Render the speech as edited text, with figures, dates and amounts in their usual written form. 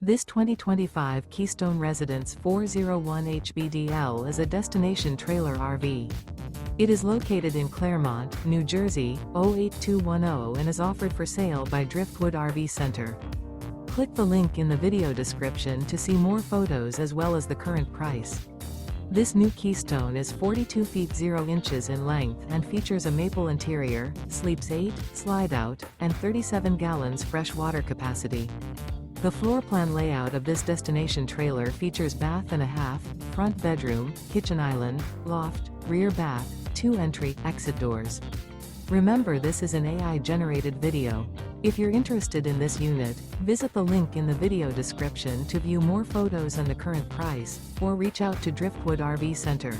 This 2025 Keystone Residence 401 HBDL is a destination trailer RV. It is located in Clermont, New Jersey, 08210 and is offered for sale by Driftwood RV Center. Click the link in the video description to see more photos as well as the current price. This new Keystone is 42 feet 0 inches in length and features a maple interior, sleeps 8, slide-out, and 37 gallons fresh water capacity. The floor plan layout of this destination trailer features bath and a half, front bedroom, kitchen island, loft, rear bath, 2 entry/exit doors. Remember, this is an AI-generated video. If you're interested in this unit, visit the link in the video description to view more photos and the current price, or reach out to Driftwood RV Center.